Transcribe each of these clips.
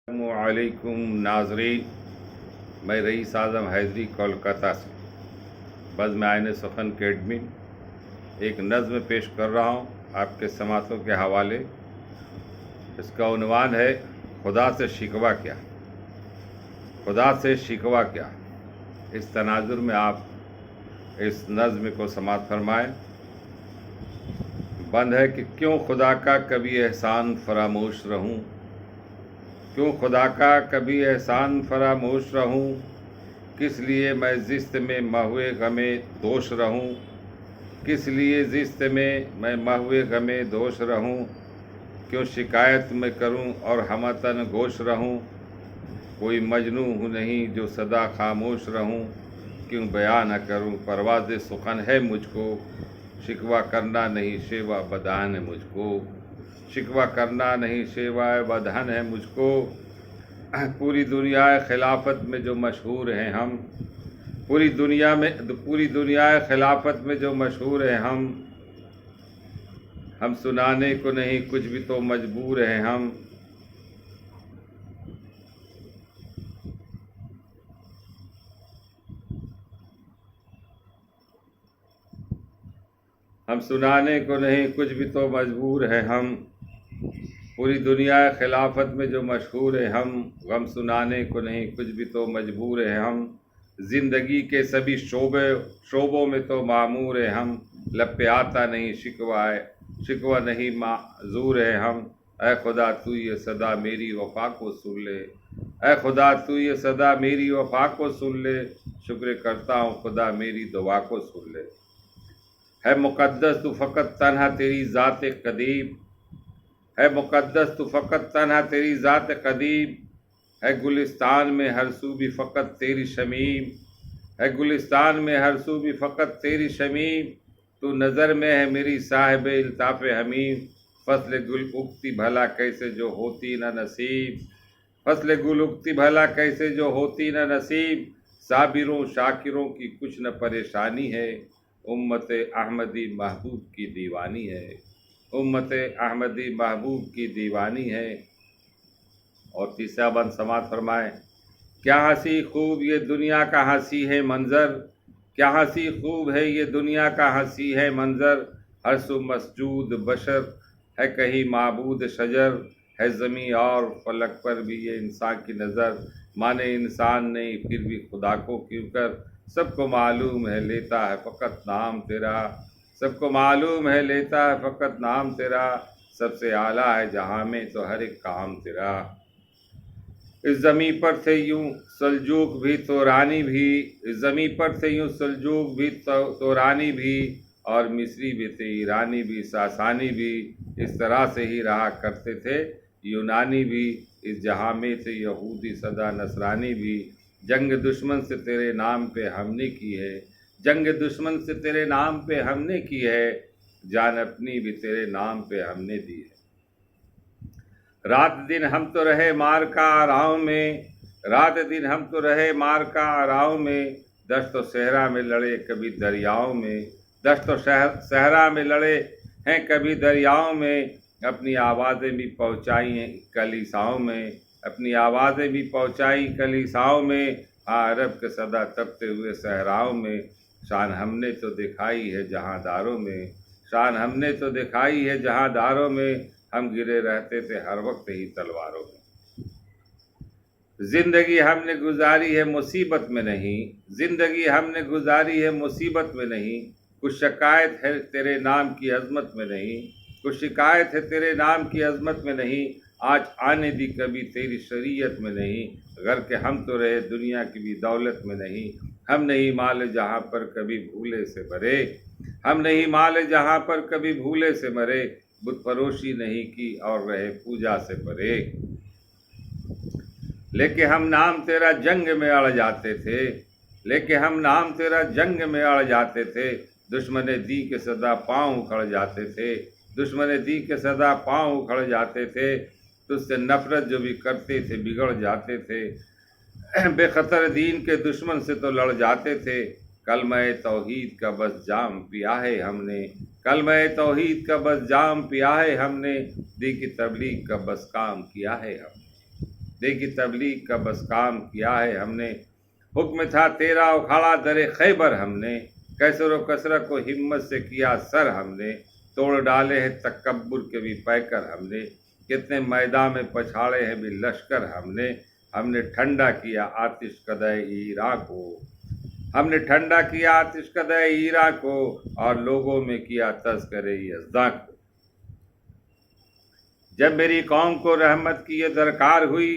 السلام علیکم ناظرین، میں رئیس اعظم حیدری کولکاتہ سے بزم آئین سخن کے ایڈمن ایک نظم پیش کر رہا ہوں آپ کے سماعتوں کے حوالے۔ اس کا عنوان ہے خدا سے شکوہ کیا، خدا سے شکوہ کیا۔ اس تناظر میں آپ اس نظم کو سماعت فرمائیں۔ بند ہے کہ کیوں خدا کا کبھی احسان فراموش رہوں، کیوں خدا کا کبھی احسان فراموش رہوں، کس لیے میں زست میں محو غم دوش رہوں، کس لیے زست میں محو غم دوش رہوں، کیوں شکایت میں کروں اور ہمتن گوش رہوں، کوئی مجنوں ہوں نہیں جو سدا خاموش رہوں، کیوں بیان نہ کروں پرواز سخن ہے مجھ کو، شکوہ کرنا نہیں شیوا بدہن ہے مجھ کو، شکوہ کرنا نہیں شیوا بدہن ہے مجھ کو۔ پوری دنیا خلافت میں جو مشہور ہیں ہم، پوری دنیا خلافت میں جو مشہور ہیں ہم سنانے کو نہیں کچھ بھی تو مجبور ہیں ہم سنانے کو نہیں کچھ بھی تو مجبور ہیں پوری دنیا خلافت میں جو مشہور ہیں غم سنانے کو نہیں کچھ بھی تو مجبور ہیں زندگی کے سبھی شعبوں میں تو معمور ہیں لب پہ آتا نہیں شکوہ نہیں معذور ہیں اے خدا تو یہ صدا میری وفا کو سن لے، اے خدا تو یہ صدا میری وفا کو سن لے، شکر کرتا ہوں خدا میری دعا کو سن لے۔ ہے مقدس تو فقط تنہا تیری ذات قدیم، ہے مقدس تو فقط تنہا تیری ذات قدیم، ہے گلستان میں ہر سو بھی فقط تیری شمیم، ہے گلستان میں ہر سو بھی فقط تیری شمیم، تو نظر میں ہے میری صاحب الطاف حمیم، فصل گل اگتی بھلا کیسے جو ہوتی نہ نصیب، فصل گل اگتی بھلا کیسے جو ہوتی نہ نصیب، صابروں شاکروں کی کچھ نہ پریشانی ہے، امت احمدی محبوب کی دیوانی ہے، امت احمدی محبوب کی دیوانی ہے۔ اور تیسرا بند سماعت فرمائیں۔ کیا ہنسی خوب یہ دنیا کا ہنسی ہے منظر، کیا ہنسی خوب ہے یہ دنیا کا ہنسی ہے منظر، ہر سو مسجود بشر ہے کہیں معبود شجر، ہے زمیں اور فلک پر بھی یہ انسان کی نظر، مانے انسان نہیں پھر بھی خدا کو کیوں کر، سب کو معلوم ہے لیتا ہے فقط نام تیرا، سب کو معلوم ہے لیتا ہے فقط نام تیرا، سب سے اعلیٰ ہے جہاں میں تو ہر ایک کام تیرا۔ اس زمیں پر تھے یوں سلجوق بھی تورانی بھی، اس زمیں پر تھے یوں سلجوق بھی تورانی بھی، اور مصری بھی تھے ایرانی بھی ساسانی بھی، اس طرح سے ہی رہا کرتے تھے یونانی بھی، اس جہاں میں تھے یہودی سدا نصرانی بھی، جنگ دشمن سے تیرے نام پہ ہم نے کی ہے، جنگ دشمن سے تیرے نام پہ ہم نے کی ہے، جان اپنی بھی تیرے نام پہ ہم نے دی ہے۔ رات دن ہم تو رہے مار کا آراؤں میں، رات دن ہم تو رہے مار کا آراؤں میں، دشت و صحرا میں لڑے کبھی دریاؤں میں، دشت و صحرا میں لڑے ہیں کبھی دریاؤں میں، اپنی آوازیں بھی پہنچائی ہیں کلیساؤں میں، اپنی آوازیں بھی پہنچائی کلیساؤں میں، عرب کے صدا تپتے ہوئے صحراؤں میں، شان ہم نے تو دکھائی ہے جہاں داروں میں، شان ہم نے تو دکھائی ہے جہاں داروں میں، ہم گرے رہتے تھے ہر وقت ہی تلواروں میں۔ زندگی ہم نے گزاری ہے مصیبت میں نہیں، زندگی ہم نے گزاری ہے مصیبت میں نہیں، کچھ شکایت ہے تیرے نام کی عظمت میں نہیں، کچھ شکایت ہے تیرے نام کی عظمت میں نہیں، آج آنے دی کبھی تیری شریعت میں نہیں، غر کہ ہم تو رہے دنیا کی بھی دولت میں نہیں، ہم نہیں مال جہاں پر کبھی بھولے سے مرے، ہم نہیں مال جہاں پر کبھی بھولے سے مرے، بت پروشی نہیں کی اور رہے پوجا سے پرے، لیکن ہم نام تیرا جنگ میں اڑ جاتے تھے، لیکن ہم نام تیرا جنگ میں اڑ جاتے تھے، دشمن دی کے صدا پاؤں اکھڑ جاتے تھے، دشمن دی کے صدا پاؤں اکھڑ جاتے تھے، تجھ سے نفرت جو بھی کرتے تھے بگڑ جاتے تھے، بے خطر دین کے دشمن سے تو لڑ جاتے تھے، کلمہ توحید کا بس جام پیا ہے ہم نے، کلمہ توحید کا بس جام پیا ہے ہم نے، دی کی تبلیغ کا بس کام کیا ہے ہم نے، دیکھی تبلیغ کا بس کام کیا ہے ہم نے، حکم تھا تیرا اکھاڑا در خیبر ہم نے، کیسر و کثرت کو ہمت سے کیا سر ہم نے، توڑ ڈالے ہیں تکبر کے بھی پیکر ہم نے، کتنے میدان میں پچھاڑے ہیں بھی لشکر ہم نے ٹھنڈا کیا آتش کدہ ایرا کو، ہم نے ٹھنڈا کیا آتش کدہ ایرا کو، اور لوگوں میں کیا تذکرہ یزداں کو۔ جب میری قوم کو رحمت کی یہ درکار ہوئی،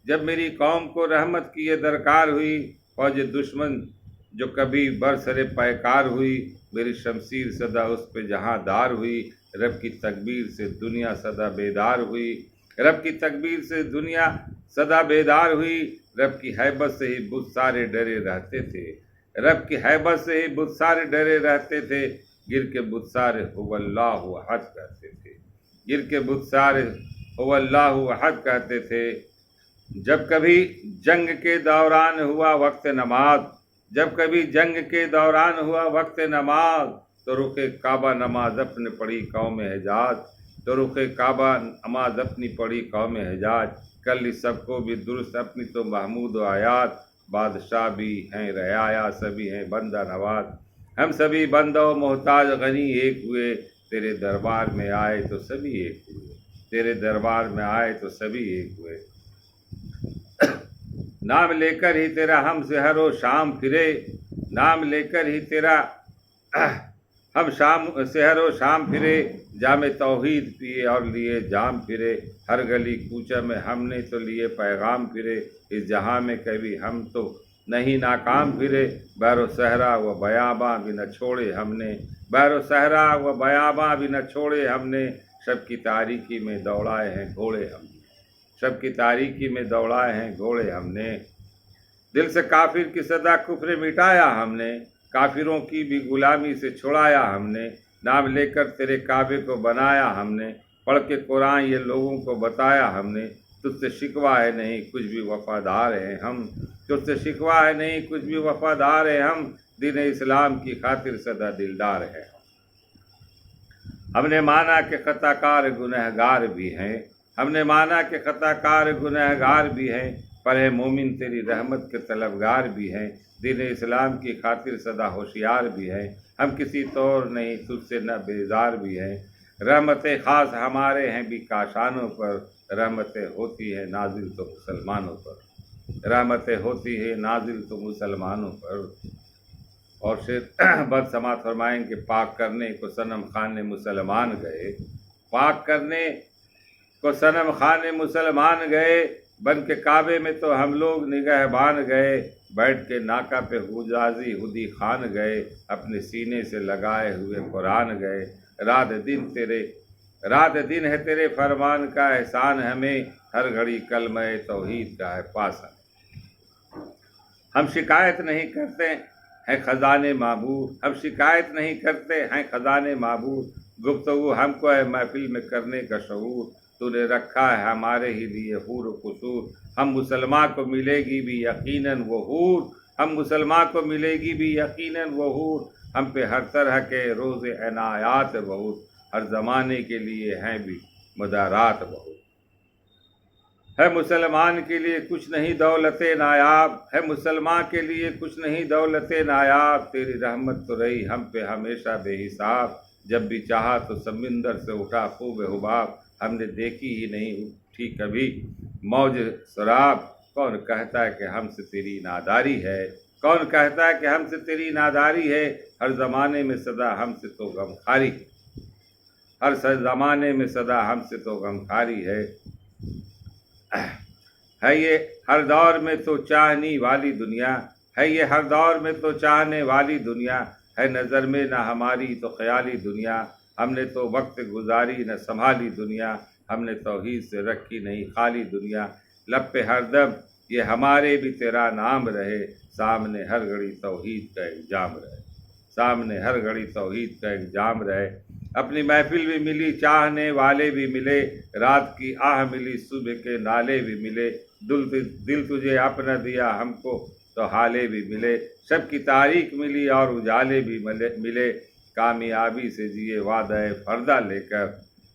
جب میری قوم کو رحمت کی یہ درکار ہوئی، فوج دشمن جو کبھی برسر پیکار ہوئی، میری شمشیر صدا اس پہ جہاں دار ہوئی، رب کی تکبیر سے دنیا صدا بیدار ہوئی، رب کی تکبیر سے دنیا صدا بیدار ہوئی، رب کی ہیبت سے ہی بت سارے ڈرے رہتے تھے، رب کی ہیبت سے ہی بت سارے ڈرے رہتے تھے، گر کے بت سارے هو اللہ احد کہتے تھے، گر کے بت سارے هو اللہ احد کہتے تھے۔ جب کبھی جنگ کے دوران ہوا وقت نماز، جب کبھی جنگ کے دوران ہوا وقت نماز، تو رخ کعبہ نماز اپنے پڑھی قوم حجاز، تو رخ کعبہ نماز اپنی پڑھی قوم حجاز، کر لی سب کو بھی درست اپنی تو محمود و آیات، بادشاہ بھی ہیں رعایا سبھی ہیں بندہ نواز، ہم سبھی بندہ و محتاج غنی ایک ہوئے، تیرے دربار میں آئے تو سبھی ایک ہوئے، تیرے دربار میں آئے تو سبھی ایک ہوئے۔ نام لے کر ہی تیرا ہم سحر و شام پھرے، نام لے کر ہی تیرا ہم شام سحر و شام پھرے، جام توحید پیے اور لیے جام پھرے، ہر گلی کوچہ میں ہم نے تو لیے پیغام پھرے، اس جہاں میں کبھی ہم تو نہیں ناکام پھرے، بحر و صحرا و بیاباں بھی نہ چھوڑے ہم نے، بحر و صحرا و بیاباں بھی نہ چھوڑے ہم نے، شب کی تاریکی میں دوڑائے ہیں گھوڑے ہم نے، شب کی تاریکی میں دوڑائے ہیں گھوڑے ہم نے، دل سے کافر کی صدا کفر مٹایا ہم نے، کافروں کی بھی غلامی سے چھڑایا ہم نے، نام لے کر تیرے کعبے کو بنایا ہم نے، پڑھ کے قرآن یہ لوگوں کو بتایا ہم نے، تجھ سے شکوہ ہے نہیں کچھ بھی وفادار ہیں ہم، تجھ سے شکوہ ہے نہیں کچھ بھی وفادار ہیں ہم، دین اسلام کی خاطر سدا دلدار ہے ہم نے مانا کہ خطا کار گنہگار بھی ہیں، ہم نے مانا کہ خطا کار گنہگار بھی ہیں، پر ہے مومن تیری رحمت کے طلبگار بھی ہیں، دین اسلام کی خاطر سدا ہوشیار بھی ہیں، ہم کسی طور نہیں تجھ سے نہ بیزار بھی ہیں، رحمتیں خاص ہمارے ہیں بھی کاشانوں پر، رحمتیں ہوتی ہیں نازل تو مسلمانوں پر، رحمتیں ہوتی ہیں نازل تو مسلمانوں پر۔ اور پھر بد سماعت فرمائیں کہ پاک کرنے کو صنم خانے مسلمان گئے، پاک کرنے کو صنم خانے مسلمان گئے، بن کے کعبے میں تو ہم لوگ نگہبان گئے، بیٹھ کے ناکا پہ حجازی ہدی خان گئے، اپنے سینے سے لگائے ہوئے قرآن گئے، رات دن ہے تیرے فرمان کا احسان ہمیں، ہر گھڑی کلمہ توحید کا ہے پاسا، ہم شکایت نہیں کرتے ہیں خزانے معبود، ہم شکایت نہیں کرتے ہیں خزانے معبود، گفتگو ہم کو ہے محفل میں کرنے کا شعور، تو نے رکھا ہے ہمارے ہی لیے حور و قصور، ہم مسلمان کو ملے گی بھی یقیناً وہ حور، ہم مسلمان کو ملے گی بھی یقیناً وہ حور، ہم پہ ہر طرح کے روز عنایات بہت، ہر زمانے کے لیے ہیں بھی مدارات بہت، ہے مسلمان کے لیے کچھ نہیں دولت نایاب، ہے مسلمان کے لیے کچھ نہیں دولت نایاب، تیری رحمت تو رہی ہم پہ ہمیشہ بے حساب، جب بھی چاہا تو سمندر سے اٹھا خوب حباب، ہم نے دیکھی ہی نہیں اٹھی کبھی موج سراب، کون کہتا ہے کہ ہم سے تیری ناداری ہے، کون کہتا ہے کہ ہم سے تیری ناداری ہے، ہر زمانے میں صدا ہم سے تو غمخواری، ہر زمانے میں صدا ہم سے تو غمخواری ہے یہ ہر دور میں تو چاہنے والی دنیا، ہے یہ ہر دور میں تو چاہنے والی دنیا، ہے نظر میں نہ ہماری تو خیالی دنیا، ہم نے تو وقت گزاری نہ سنبھالی دنیا، ہم نے توحید سے رکھی نہیں خالی دنیا، لب پہ ہر دم یہ ہمارے بھی تیرا نام رہے، سامنے ہر گھڑی توحید کا ایک جام رہے، سامنے ہر گھڑی توحید کا ایک جام رہے، اپنی محفل بھی ملی چاہنے والے بھی ملے، رات کی آہ ملی صبح کے نالے بھی ملے، دل تجھے اپنا دیا ہم کو تو حالے بھی ملے، شب کی تاریک ملی اور اجالے بھی ملے، کامیابی سے جیے وعدہ فردہ لے کر،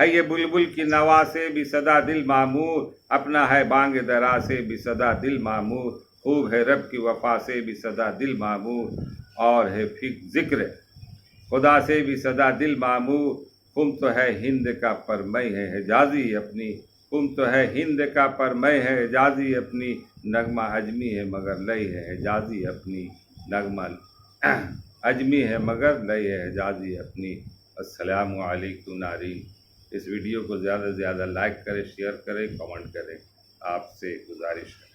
ہے یہ بلبل کی نوا سے بھی صدا دل معمور، اپنا ہے بانگ درا سے بھی صدا دل معمور، خوب ہے رب کی وفا سے بھی صدا دل معمور، اور ہے ذکر خدا سے بھی صدا دل معمور، خم تو ہے ہند کا پر میں ہے حجازی اپنی، خم تو ہے ہند کا پر میں ہے حجازی اپنی، نغمہ اجمی ہے مگر لئی ہے حجازی اپنی، نغمہ اجمی ہے مگر لئی ہے حجازی اپنی۔ السلام علیکم ناظرین، اس ویڈیو کو زیادہ سے زیادہ لائک کریں، شیئر کریں، کمنٹ کریں، آپ سے گزارش ہے۔